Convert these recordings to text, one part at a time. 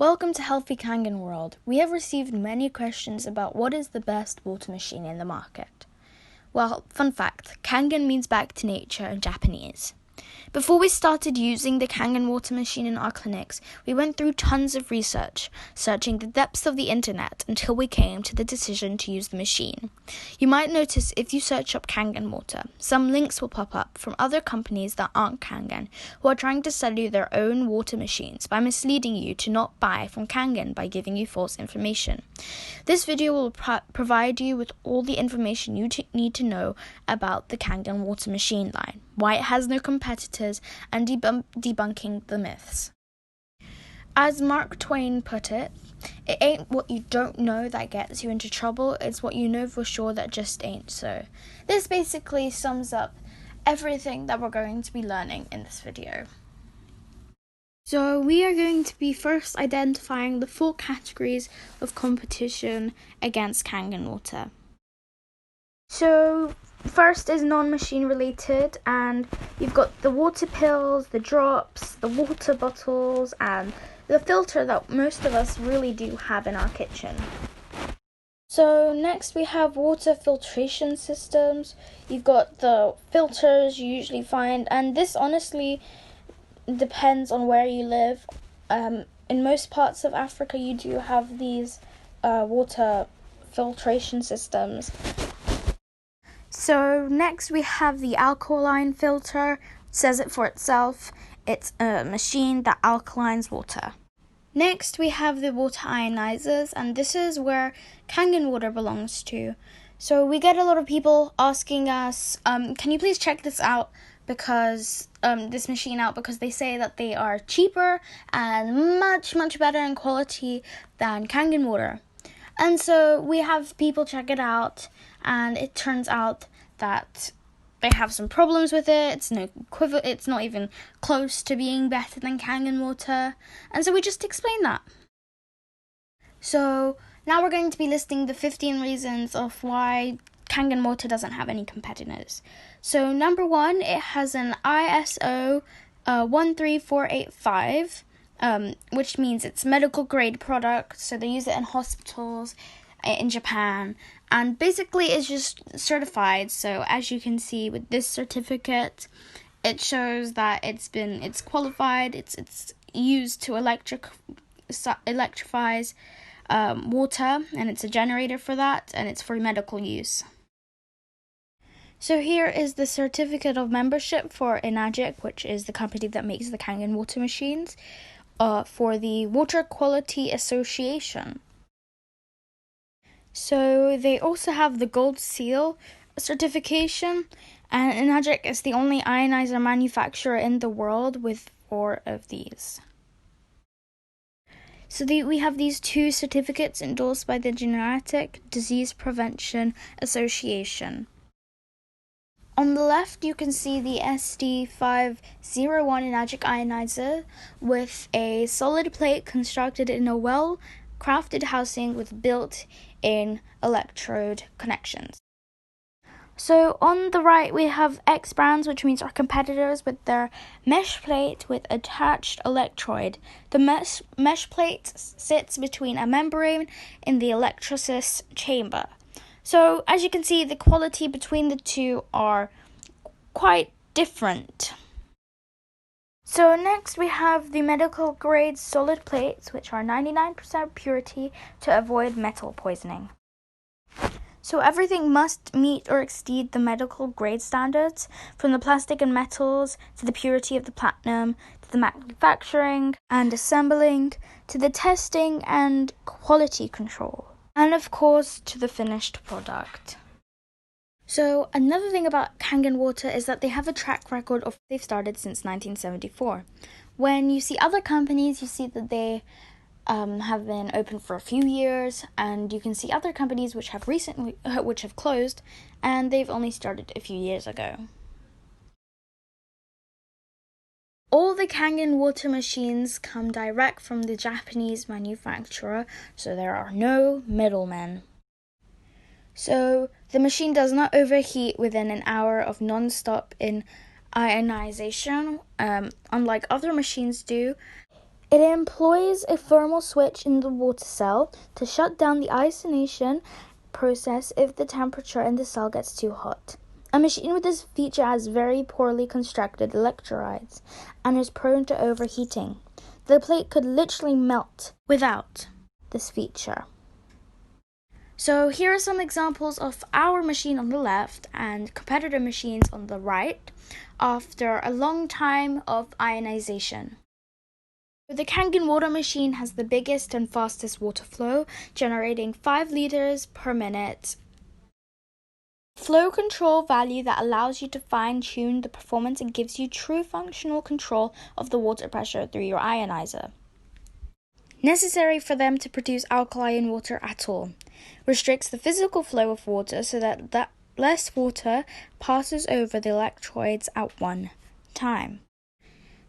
Welcome to Healthy Kangen World. We have received many questions about what is the best water machine in the market. Well, fun fact, Kangen means back to nature in Japanese. Before we started using the Kangen water machine in our clinics, we went through tons of research, searching the depths of the internet until we came to the decision to use the machine. You might notice if you search up Kangen water, some links will pop up from other companies that aren't Kangen, who are trying to sell you their own water machines by misleading you to not buy from Kangen by giving you false information. This video will provide you with all the information you need to know about the Kangen water machine line, why it has no competitors, and debunking the myths. As Mark Twain put it, it ain't what you don't know that gets you into trouble, it's what you know for sure that just ain't so. This basically sums up everything that we're going to be learning in this video. So we are going to be first identifying the 4 categories of competition against Kangen water. So first is non-machine related, and you've got the water pills, the drops, the water bottles, and the filter that most of us really do have in our kitchen. So next we have water filtration systems. You've got the filters you usually find, and this honestly depends on where you live. In most parts of Africa you do have these water filtration systems. So next we have the alkaline filter. It says it for itself. It's a machine that alkalines water. Next we have the water ionizers, and this is where Kangen water belongs to. So we get a lot of people asking us, can you please check this out, because this machine out, because they say that they are cheaper and much better in quality than Kangen water. And so we have people check it out, and it turns out that they have some problems with it. It's not even close to being better than Kangen water. And so we just explain that. So now we're going to be listing the 15 reasons of why Kangen water doesn't have any competitors. So number 1, it has an ISO 13485, which means it's medical grade product. So they use it in hospitals in Japan, and basically it's just certified. So as you can see with this certificate, it shows that it's qualified. It's used to electrifies water, and it's a generator for that, and it's for medical use. So here is the certificate of membership for Enagic, which is the company that makes the Kangen water machines, for the Water Quality Association. So they also have the Gold Seal certification, and Enagic is the only ionizer manufacturer in the world with 4 of these. So we have these 2 certificates endorsed by the Genetic Disease Prevention Association. On the left, you can see the SD501 Enagic ionizer with a solid plate constructed in a well-crafted housing with built-in electrode connections. So on the right, we have X brands, which means our competitors, with their mesh plate with attached electrode. The mesh plate sits between a membrane in the electrolysis chamber. So as you can see, the quality between the 2 are quite different. So next we have the medical grade solid plates, which are 99% purity to avoid metal poisoning. So everything must meet or exceed the medical grade standards, from the plastic and metals to the purity of the platinum, to the manufacturing and assembling, to the testing and quality control, and of course to the finished product. So another thing about Kangen water is that they have a track record of they've started since 1974. When you see other companies, you see that they have been open for a few years, and you can see other companies which have closed, and they've only started a few years ago. All the Kangen water machines come direct from the Japanese manufacturer, so there are no middlemen. So the machine does not overheat within an hour of non-stop ionization, unlike other machines do. It employs a thermal switch in the water cell to shut down the ionization process if the temperature in the cell gets too hot. A machine with this feature has very poorly constructed electrolytes and is prone to overheating. The plate could literally melt without this feature. So here are some examples of our machine on the left and competitor machines on the right after a long time of ionization. The Kangen Water machine has the biggest and fastest water flow, generating 5 liters per minute. Flow control value that allows you to fine-tune the performance and gives you true functional control of the water pressure through your ionizer. Necessary for them to produce alkaline water at all. Restricts the physical flow of water so that less water passes over the electrolytes at one time.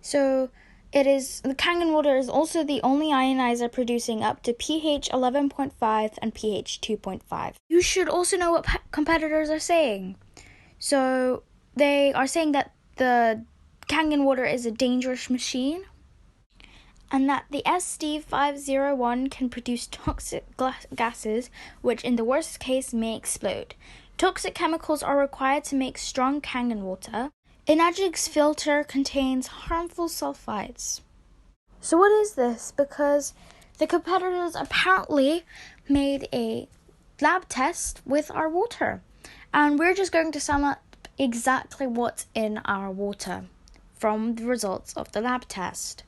So the Kangen Water is also the only ionizer producing up to pH 11.5 and pH 2.5. You should also know what competitors are saying. So they are saying that the Kangen Water is a dangerous machine, and that the SD501 can produce toxic gases, which in the worst case may explode. Toxic chemicals are required to make strong Kangen water. Enagic's filter contains harmful sulfides. So what is this? Because the competitors apparently made a lab test with our water, and we're just going to sum up exactly what's in our water from the results of the lab test.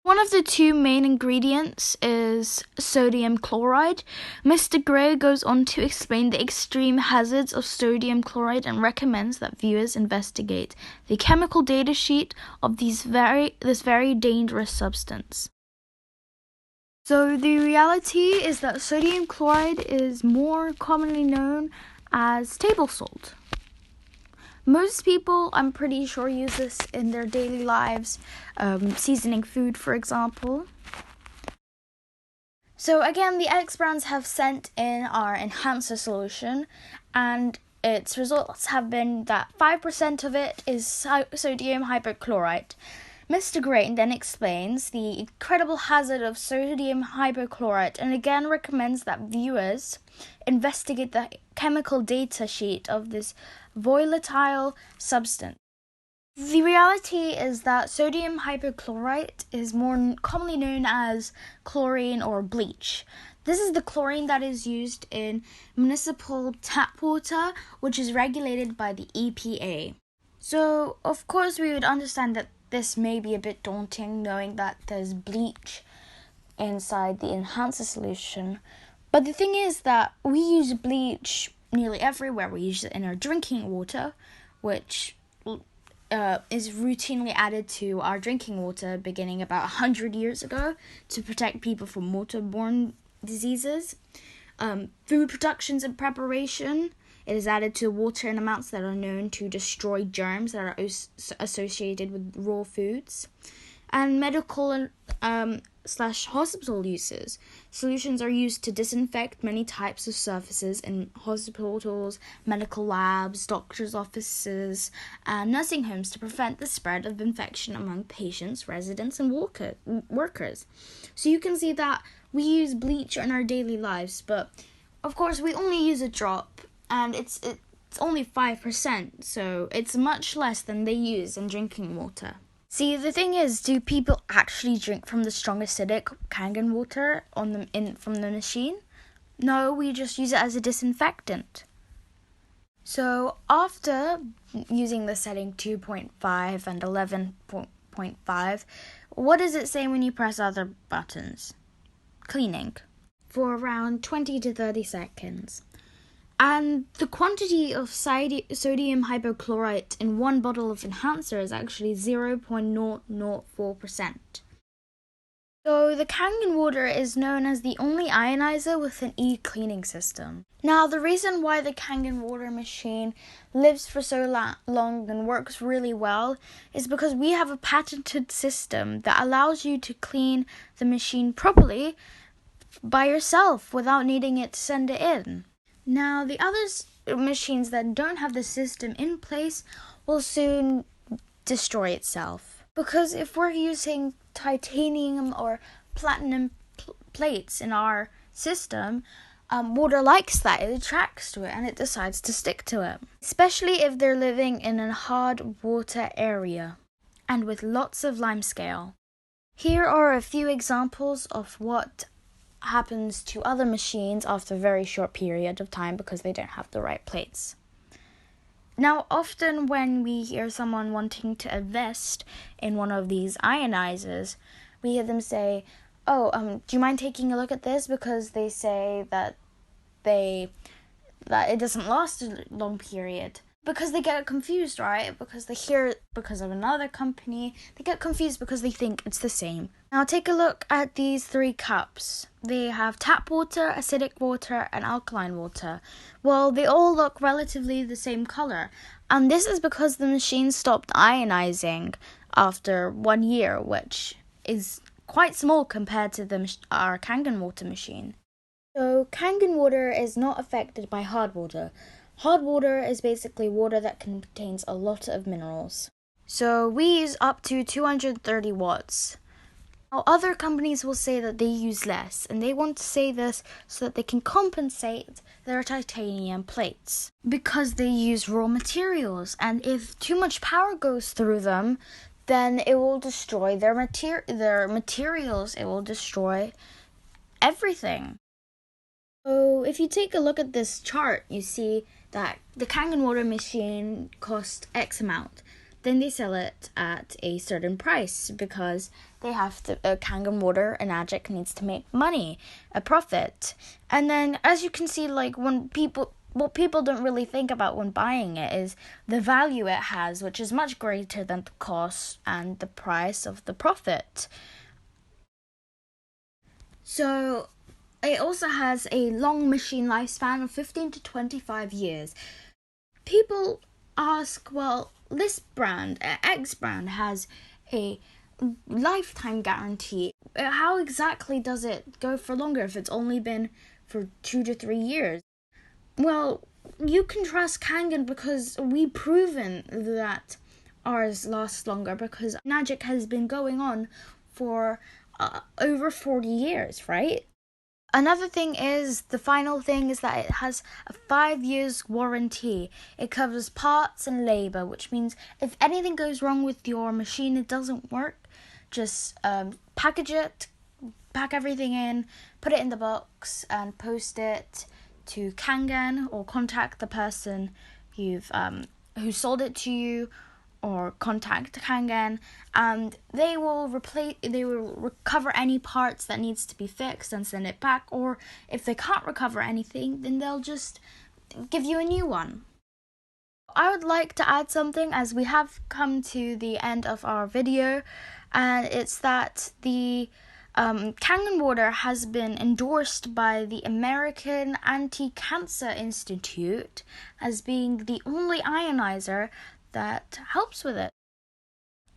One of the two main ingredients is sodium chloride. Mr. Gray goes on to explain the extreme hazards of sodium chloride and recommends that viewers investigate the chemical data sheet of this very dangerous substance. So the reality is that sodium chloride is more commonly known as table salt. Most people, I'm pretty sure, use this in their daily lives, seasoning food, for example. So again, the X brands have sent in our enhancer solution, and its results have been that 5% of it is sodium hypochlorite. Mr. Gray then explains the incredible hazard of sodium hypochlorite and again recommends that viewers investigate the chemical data sheet of this volatile substance. The reality is that sodium hypochlorite is more commonly known as chlorine or bleach. This is the chlorine that is used in municipal tap water, which is regulated by the EPA. So, of course, we would understand that this may be a bit daunting, knowing that there's bleach inside the enhancer solution. But the thing is that we use bleach nearly everywhere. We use it in our drinking water, which is routinely added to our drinking water beginning about 100 years ago to protect people from waterborne diseases. Food productions and preparation, it is added to water in amounts that are known to destroy germs that are associated with raw foods. And medical / hospital uses. Solutions are used to disinfect many types of surfaces in hospitals, medical labs, doctors' offices, and nursing homes to prevent the spread of infection among patients, residents, and workers. So you can see that we use bleach in our daily lives, but of course we only use a drop, and it's only 5%, so it's much less than they use in drinking water. See, the thing is, do people actually drink from the strong acidic Kangen water from the machine? No, we just use it as a disinfectant. So after using the setting 2.5 and 11.5, what does it say when you press other buttons? Cleaning. For around 20 to 30 seconds. And the quantity of sodium hypochlorite in one bottle of enhancer is actually 0.004%. So the Kangen water is known as the only ionizer with an e-cleaning system. Now, the reason why the Kangen water machine lives for so long and works really well is because we have a patented system that allows you to clean the machine properly by yourself without needing it to send it in. Now, the other machines that don't have the system in place will soon destroy itself. Because if we're using titanium or platinum plates in our system, water likes that. It attracts to it and it decides to stick to it. Especially if they're living in a hard water area and with lots of limescale. Here are a few examples of what happens to other machines after a very short period of time because they don't have the right plates. Now, often when we hear someone wanting to invest in one of these ionizers, we hear them say, do you mind taking a look at this? Because they say that it doesn't last a long period. Because they get confused, right? Because they hear it because of another company. They get confused because they think it's the same. Now take a look at these 3 cups. They have tap water, acidic water, and alkaline water. Well, they all look relatively the same color. And this is because the machine stopped ionizing after 1 year, which is quite small compared to our Kangen water machine. So Kangen water is not affected by hard water. Hard water is basically water that contains a lot of minerals. So we use up to 230 watts. Now, other companies will say that they use less, and they want to say this so that they can compensate their titanium plates because they use raw materials, and if too much power goes through them, then it will destroy their materials. It will destroy everything. So if you take a look at this chart, you see that the Kangen water machine costs X amount. Then they sell it at a certain price because they have to. Kangen water, Enagic needs to make money, a profit. And then, as you can see, what people don't really think about when buying it is the value it has, which is much greater than the cost and the price of the profit. So it also has a long machine lifespan of 15 to 25 years. People ask, well, this brand, X brand, has a lifetime guarantee. How exactly does it go for longer if it's only been for 2 to 3 years? Well, you can trust Kangen because we've proven that ours lasts longer because Enagic has been going on for over 40 years, right? Another thing is, the final thing is that it has a 5 years warranty. It covers parts and labor, which means if anything goes wrong with your machine, it doesn't work, just package it, pack everything in, put it in the box and post it to Kangen or contact the person who sold it to you, or contact Kangen, and they will recover any parts that needs to be fixed and send it back, or if they can't recover anything, then they'll just give you a new one. I would like to add something as we have come to the end of our video, and it's that the Kangen water has been endorsed by the American Anti-Cancer Institute as being the only ionizer that helps with it.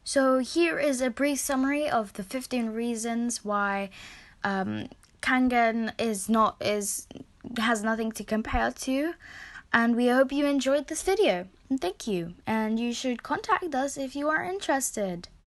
So here is a brief summary of the 15 reasons why Kangen has nothing to compare to, and we hope you enjoyed this video. And thank you, and you should contact us if you are interested.